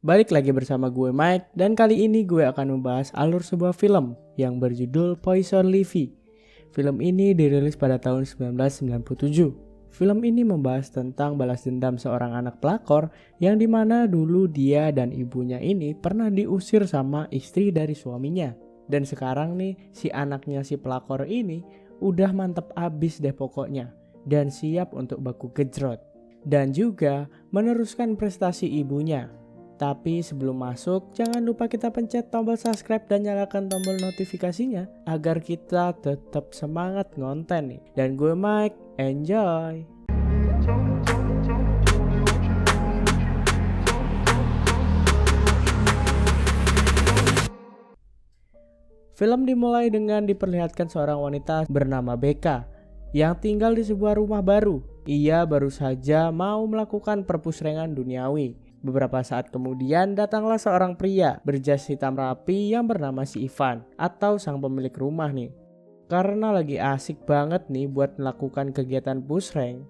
Balik lagi bersama gue Mike dan kali ini gue akan membahas alur sebuah film yang berjudul Poison Ivy. Film ini dirilis pada tahun 1997. Film ini membahas tentang balas dendam seorang anak pelakor yang dimana dulu dia dan ibunya ini pernah diusir sama istri dari suaminya. Dan sekarang nih si anaknya si pelakor ini udah mantep abis deh pokoknya dan siap untuk baku gejrot. Dan juga meneruskan prestasi ibunya. Tapi sebelum masuk, jangan lupa kita pencet tombol subscribe dan nyalakan tombol notifikasinya agar kita tetap semangat ngonten nih. Dan gue Mike, enjoy! Film dimulai dengan diperlihatkan seorang wanita bernama Becca yang tinggal di sebuah rumah baru. Ia baru saja mau melakukan perpusrengan duniawi. Beberapa saat kemudian datanglah seorang pria berjas hitam rapi yang bernama si Ivan atau sang pemilik rumah nih. Karena lagi asik banget nih buat melakukan kegiatan pusreng,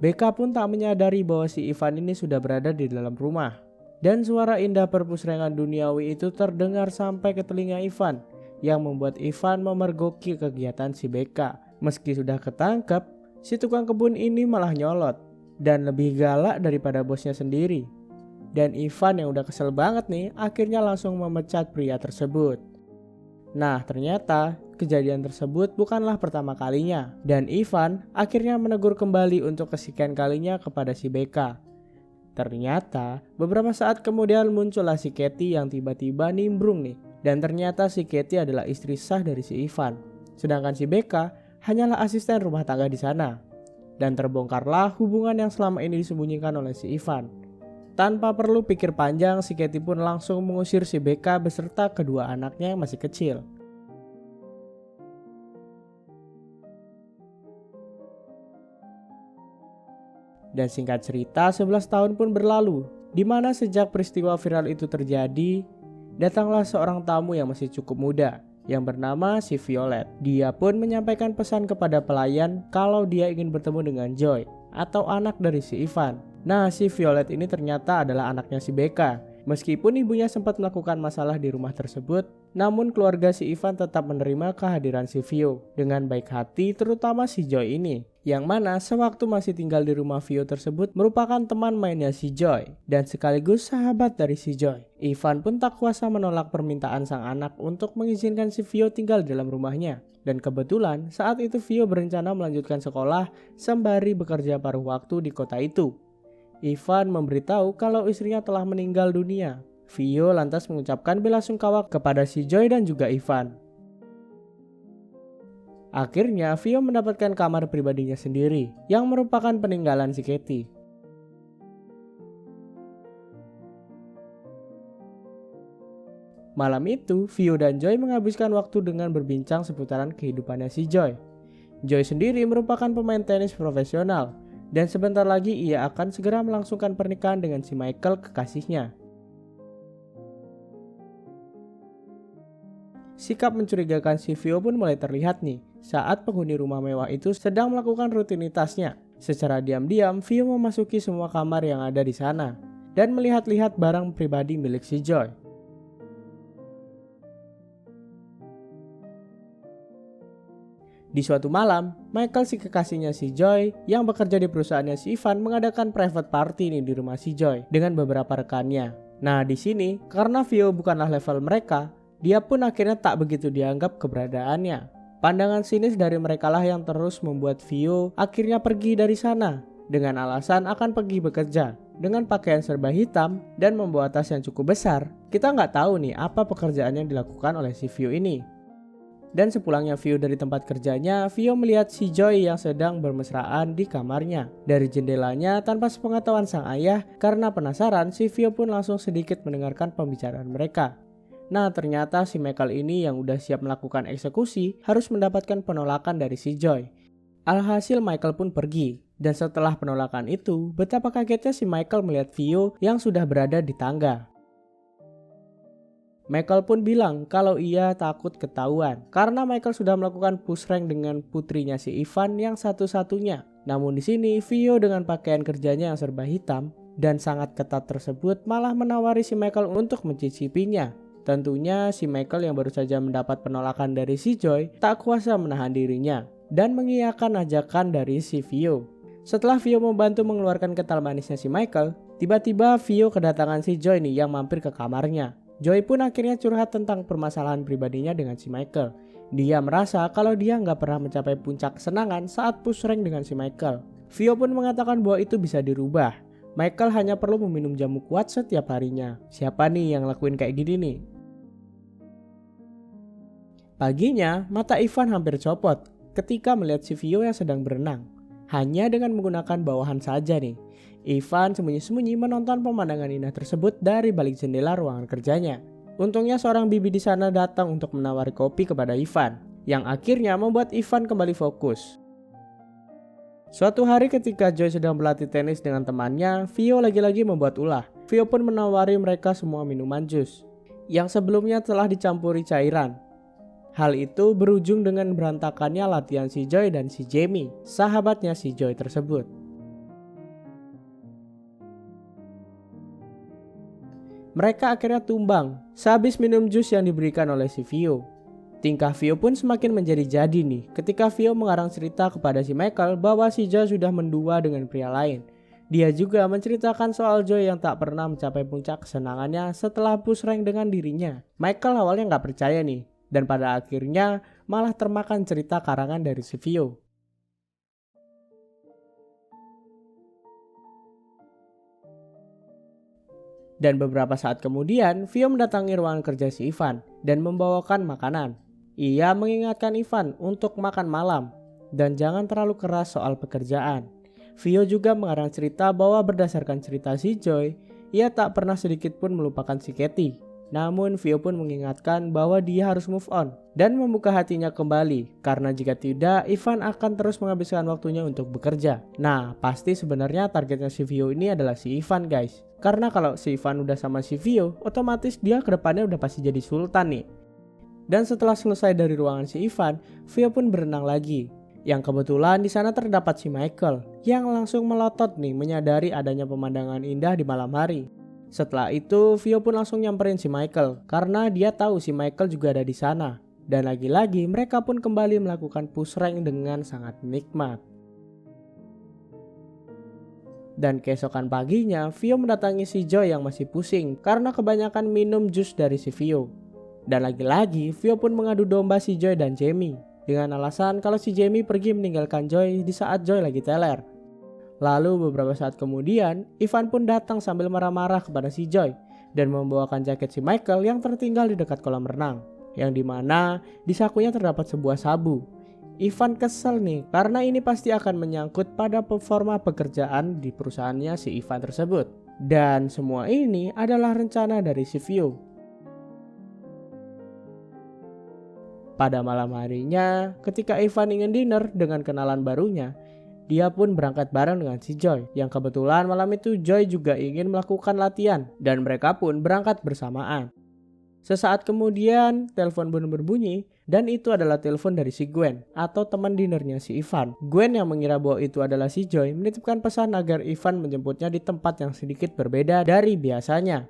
Becca pun tak menyadari bahwa si Ivan ini sudah berada di dalam rumah. Dan suara indah perpusrengan duniawi itu terdengar sampai ke telinga Ivan yang membuat Ivan memergoki kegiatan si Becca. Meski sudah ketangkep, si tukang kebun ini malah nyolot dan lebih galak daripada bosnya sendiri. Dan Ivan yang udah kesel banget nih akhirnya langsung memecat pria tersebut. Nah ternyata kejadian tersebut bukanlah pertama kalinya. Dan Ivan akhirnya menegur kembali untuk kesekian kalinya kepada si Becca. Ternyata beberapa saat kemudian muncullah si Katie yang tiba-tiba nimbrung nih. Dan ternyata si Katie adalah istri sah dari si Ivan. Sedangkan si Becca hanyalah asisten rumah tangga di sana. Dan terbongkarlah hubungan yang selama ini disembunyikan oleh si Ivan. Tanpa perlu pikir panjang, si Katie pun langsung mengusir si Becca beserta kedua anaknya yang masih kecil. Dan singkat cerita, 11 tahun pun berlalu, di mana sejak peristiwa viral itu terjadi, datanglah seorang tamu yang masih cukup muda, yang bernama si Violet. Dia pun menyampaikan pesan kepada pelayan kalau dia ingin bertemu dengan Joy, atau anak dari si Ivan. Nah, si Violet ini ternyata adalah anaknya si Becca. Meskipun ibunya sempat melakukan masalah di rumah tersebut, namun keluarga si Ivan tetap menerima kehadiran si Vio dengan baik hati, terutama si Joy ini. Yang mana sewaktu masih tinggal di rumah Vio tersebut merupakan teman mainnya si Joy dan sekaligus sahabat dari si Joy. Ivan pun tak kuasa menolak permintaan sang anak untuk mengizinkan si Vio tinggal di dalam rumahnya. Dan kebetulan saat itu Vio berencana melanjutkan sekolah sembari bekerja paruh waktu di kota itu. Ivan memberitahu kalau istrinya telah meninggal dunia. Vio lantas mengucapkan belasungkawa kepada si Joy dan juga Ivan. Akhirnya Vio mendapatkan kamar pribadinya sendiri yang merupakan peninggalan si Katie. Malam itu, Vio dan Joy menghabiskan waktu dengan berbincang seputaran kehidupannya si Joy. Joy sendiri merupakan pemain tenis profesional dan sebentar lagi ia akan segera melangsungkan pernikahan dengan si Michael kekasihnya. Sikap mencurigakan si Vio pun mulai terlihat nih saat penghuni rumah mewah itu sedang melakukan rutinitasnya. Secara diam-diam Vio memasuki semua kamar yang ada di sana dan melihat-lihat barang pribadi milik si Joy. Di suatu malam, Michael si kekasihnya si Joy yang bekerja di perusahaannya si Ivan mengadakan private party nih di rumah si Joy dengan beberapa rekannya. Nah di sini karena Vio bukanlah level mereka, dia pun akhirnya tak begitu dianggap keberadaannya. Pandangan sinis dari mereka lah yang terus membuat Vio akhirnya pergi dari sana dengan alasan akan pergi bekerja dengan pakaian serba hitam dan membawa tas yang cukup besar. Kita nggak tahu nih apa pekerjaan yang dilakukan oleh si Vio ini. Dan sepulangnya Vio dari tempat kerjanya, Vio melihat si Joy yang sedang bermesraan di kamarnya. Dari jendelanya tanpa sepengetahuan sang ayah, karena penasaran si Vio pun langsung sedikit mendengarkan pembicaraan mereka. Nah ternyata si Michael ini yang udah siap melakukan eksekusi harus mendapatkan penolakan dari si Joy. Alhasil Michael pun pergi. Dan setelah penolakan itu, betapa kagetnya si Michael melihat Vio yang sudah berada di tangga. Michael pun bilang kalau ia takut ketahuan karena Michael sudah melakukan pusreng dengan putrinya si Ivan yang satu-satunya. Namun di sini Vio dengan pakaian kerjanya yang serba hitam dan sangat ketat tersebut malah menawari si Michael untuk mencicipinya. Tentunya si Michael yang baru saja mendapat penolakan dari si Joy tak kuasa menahan dirinya dan mengiyakan ajakan dari si Vio. Setelah Vio membantu mengeluarkan kental manisnya si Michael, tiba-tiba Vio kedatangan si Joy nih yang mampir ke kamarnya. Joy pun akhirnya curhat tentang permasalahan pribadinya dengan si Michael. Dia merasa kalau dia nggak pernah mencapai puncak kesenangan saat push rank dengan si Michael. Vio pun mengatakan bahwa itu bisa dirubah. Michael hanya perlu meminum jamu kuat setiap harinya. Siapa nih yang lakuin kayak gini nih? Paginya, mata Ivan hampir copot ketika melihat si Vio yang sedang berenang. Hanya dengan menggunakan bawahan saja nih. Ivan sembunyi-sembunyi menonton pemandangan indah tersebut dari balik jendela ruangan kerjanya. Untungnya seorang bibi di sana datang untuk menawari kopi kepada Ivan, yang akhirnya membuat Ivan kembali fokus. Suatu hari ketika Joy sedang berlatih tenis dengan temannya, Vio lagi-lagi membuat ulah. Vio pun menawari mereka semua minuman jus, yang sebelumnya telah dicampuri cairan. Hal itu berujung dengan berantakannya latihan si Joy dan si Jamie, sahabatnya si Joy tersebut. Mereka akhirnya tumbang sehabis minum jus yang diberikan oleh si Vio. Tingkah Vio pun semakin menjadi-jadi nih ketika Vio mengarang cerita kepada si Michael bahwa si Joy sudah mendua dengan pria lain. Dia juga menceritakan soal Joy yang tak pernah mencapai puncak kesenangannya setelah push rank dengan dirinya. Michael awalnya gak percaya nih, dan pada akhirnya malah termakan cerita karangan dari si Vio. Dan beberapa saat kemudian, Vio mendatangi ruangan kerja si Ivan dan membawakan makanan. Ia mengingatkan Ivan untuk makan malam dan jangan terlalu keras soal pekerjaan. Vio juga mengarang cerita bahwa berdasarkan cerita si Joy, ia tak pernah sedikit pun melupakan si Katie. Namun Vio pun mengingatkan bahwa dia harus move on dan membuka hatinya kembali, karena jika tidak, Ivan akan terus menghabiskan waktunya untuk bekerja. Nah, pasti sebenarnya targetnya si Vio ini adalah si Ivan guys. Karena kalau si Ivan udah sama si Vio, otomatis dia kedepannya udah pasti jadi sultan nih. Dan setelah selesai dari ruangan si Ivan, Vio pun berenang lagi. Yang kebetulan di sana terdapat si Michael yang langsung melotot nih menyadari adanya pemandangan indah di malam hari. Setelah itu, Vio pun langsung nyamperin si Michael karena dia tahu si Michael juga ada di sana. Dan lagi-lagi mereka pun kembali melakukan push rank dengan sangat nikmat. Dan keesokan paginya, Vio mendatangi si Joy yang masih pusing karena kebanyakan minum jus dari si Vio. Dan lagi-lagi, Vio pun mengadu domba si Joy dan Jamie dengan alasan kalau si Jamie pergi meninggalkan Joy di saat Joy lagi teler. Lalu beberapa saat kemudian, Ivan pun datang sambil marah-marah kepada si Joy dan membawakan jaket si Michael yang tertinggal di dekat kolam renang, yang dimana di sakunya terdapat sebuah sabu. Ivan kesel nih karena ini pasti akan menyangkut pada performa pekerjaan di perusahaannya si Ivan tersebut. Dan semua ini adalah rencana dari si Vio. Pada malam harinya, ketika Ivan ingin dinner dengan kenalan barunya, dia pun berangkat bareng dengan si Joy, yang kebetulan malam itu Joy juga ingin melakukan latihan dan mereka pun berangkat bersamaan. Sesaat kemudian, telepon pun berbunyi dan itu adalah telepon dari si Gwen atau teman dinernya si Ivan. Gwen yang mengira bahwa itu adalah si Joy menitipkan pesan agar Ivan menjemputnya di tempat yang sedikit berbeda dari biasanya.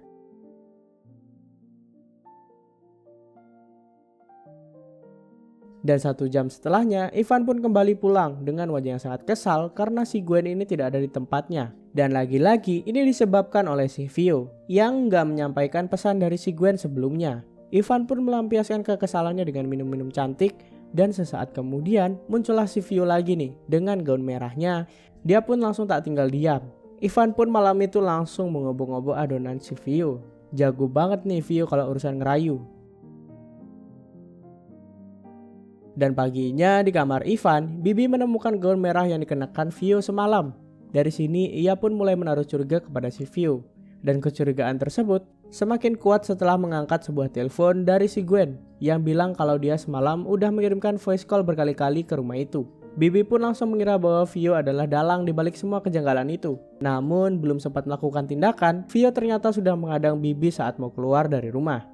Dan 1 jam setelahnya, Ivan pun kembali pulang dengan wajah yang sangat kesal karena si Gwen ini tidak ada di tempatnya. Dan lagi-lagi ini disebabkan oleh si Vio yang nggak menyampaikan pesan dari si Gwen sebelumnya. Ivan pun melampiaskan kekesalannya dengan minum-minum cantik dan sesaat kemudian muncullah si Vio lagi nih dengan gaun merahnya. Dia pun langsung tak tinggal diam. Ivan pun malam itu langsung mengobok-ngobok adonan si Vio. Jago banget nih Vio kalau urusan ngerayu. Dan paginya di kamar Ivan, Bibi menemukan gaun merah yang dikenakan Vio semalam. Dari sini ia pun mulai menaruh curiga kepada si Vio. Dan kecurigaan tersebut semakin kuat setelah mengangkat sebuah telepon dari si Gwen yang bilang kalau dia semalam udah mengirimkan voice call berkali-kali ke rumah itu. Bibi pun langsung mengira bahwa Vio adalah dalang dibalik semua kejanggalan itu. Namun belum sempat melakukan tindakan, Vio ternyata sudah menghadang Bibi saat mau keluar dari rumah.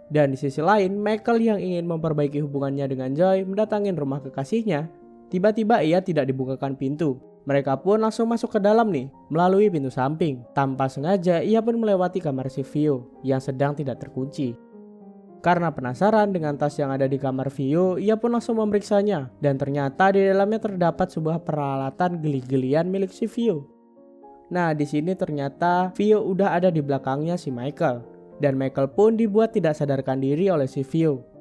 Dan di sisi lain, Michael yang ingin memperbaiki hubungannya dengan Joy mendatangi rumah kekasihnya. Tiba-tiba ia tidak dibukakan pintu. Mereka pun langsung masuk ke dalam nih, melalui pintu samping. Tanpa sengaja, ia pun melewati kamar si Vio yang sedang tidak terkunci. Karena penasaran dengan tas yang ada di kamar Vio, ia pun langsung memeriksanya. Dan ternyata di dalamnya terdapat sebuah peralatan geli-gelian milik si Vio. Nah, di sini ternyata Vio udah ada di belakangnya si Michael. Dan Michael pun dibuat tidak sadarkan diri oleh si Vio.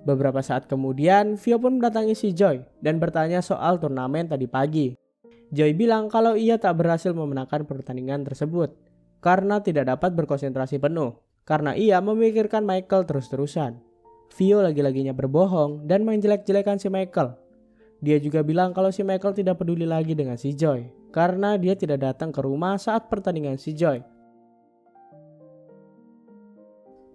Beberapa saat kemudian, Vio pun mendatangi si Joy dan bertanya soal turnamen tadi pagi. Joy bilang kalau ia tak berhasil memenangkan pertandingan tersebut karena tidak dapat berkonsentrasi penuh, karena ia memikirkan Michael terus-terusan. Vio lagi-laginya berbohong dan main jelek-jelekan si Michael. Dia juga bilang kalau si Michael tidak peduli lagi dengan si Joy karena dia tidak datang ke rumah saat pertandingan si Joy.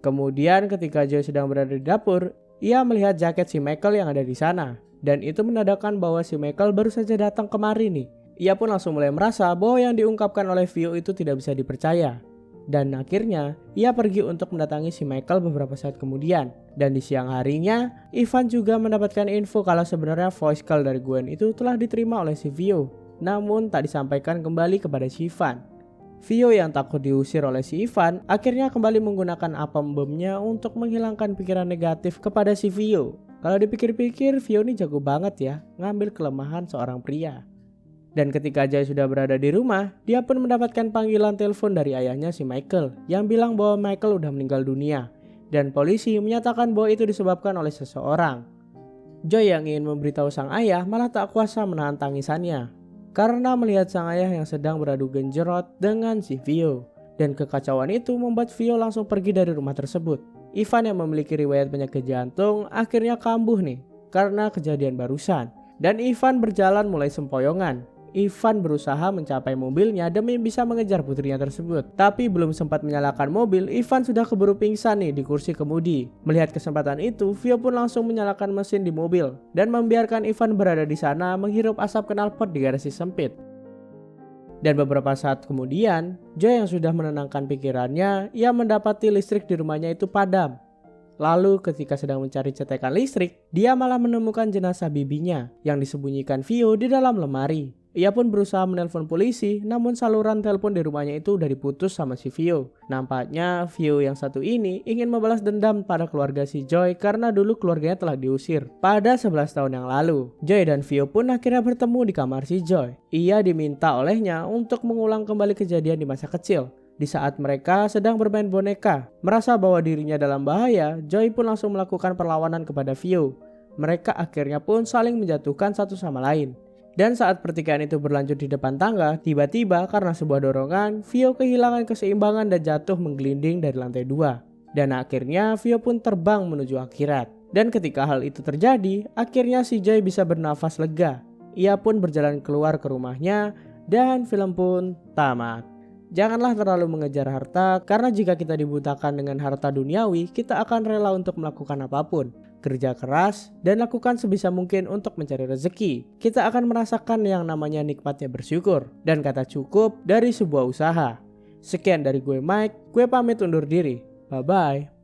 Kemudian ketika Joy sedang berada di dapur, ia melihat jaket si Michael yang ada di sana. Dan itu menandakan bahwa si Michael baru saja datang kemari nih. Ia pun langsung mulai merasa bahwa yang diungkapkan oleh Vio itu tidak bisa dipercaya. Dan akhirnya, ia pergi untuk mendatangi si Michael beberapa saat kemudian. Dan di siang harinya, Ivan juga mendapatkan info kalau sebenarnya voice call dari Gwen itu telah diterima oleh si Vio. Namun tak disampaikan kembali kepada si Ivan. Vio yang takut diusir oleh si Ivan akhirnya kembali menggunakan atom bomnya untuk menghilangkan pikiran negatif kepada si Vio. Kalau dipikir-pikir, Vio ini jago banget ya ngambil kelemahan seorang pria. Dan ketika Joy sudah berada di rumah, dia pun mendapatkan panggilan telepon dari ayahnya si Michael yang bilang bahwa Michael udah meninggal dunia. Dan polisi menyatakan bahwa itu disebabkan oleh seseorang. Joy yang ingin memberitahu sang ayah malah tak kuasa menahan tangisannya karena melihat sang ayah yang sedang beradu genjerot dengan si Vio. Dan kekacauan itu membuat Vio langsung pergi dari rumah tersebut. Ivan yang memiliki riwayat penyakit jantung akhirnya kambuh nih karena kejadian barusan. Dan Ivan berjalan mulai sempoyongan. Ivan berusaha mencapai mobilnya demi bisa mengejar putrinya tersebut. Tapi belum sempat menyalakan mobil, Ivan sudah keburu pingsan nih di kursi kemudi. Melihat kesempatan itu, Vio pun langsung menyalakan mesin di mobil dan membiarkan Ivan berada di sana menghirup asap knalpot di garasi sempit. Dan beberapa saat kemudian, Joy yang sudah menenangkan pikirannya, ia mendapati listrik di rumahnya itu padam. Lalu ketika sedang mencari cetekan listrik, dia malah menemukan jenazah bibinya yang disembunyikan Vio di dalam lemari. Ia pun berusaha menelpon polisi, namun saluran telepon di rumahnya itu udah diputus sama si Vio. Nampaknya Vio yang satu ini ingin membalas dendam pada keluarga si Joy karena dulu keluarganya telah diusir pada 11 tahun yang lalu. Joy dan Vio pun akhirnya bertemu di kamar si Joy. Ia diminta olehnya untuk mengulang kembali kejadian di masa kecil. Di saat mereka sedang bermain boneka, merasa bahwa dirinya dalam bahaya, Joy pun langsung melakukan perlawanan kepada Vio. Mereka akhirnya pun saling menjatuhkan satu sama lain. Dan saat pertikaian itu berlanjut di depan tangga, tiba-tiba karena sebuah dorongan, Vio kehilangan keseimbangan dan jatuh menggelinding dari lantai 2. Dan akhirnya Vio pun terbang menuju akhirat. Dan ketika hal itu terjadi, akhirnya si Joy bisa bernafas lega. Ia pun berjalan keluar ke rumahnya dan film pun tamat. Janganlah terlalu mengejar harta, karena jika kita dibutakan dengan harta duniawi, kita akan rela untuk melakukan apapun. Kerja keras dan lakukan sebisa mungkin untuk mencari rezeki. Kita akan merasakan yang namanya nikmatnya bersyukur dan kata cukup dari sebuah usaha. Sekian dari gue Mike, gue pamit undur diri. Bye-bye.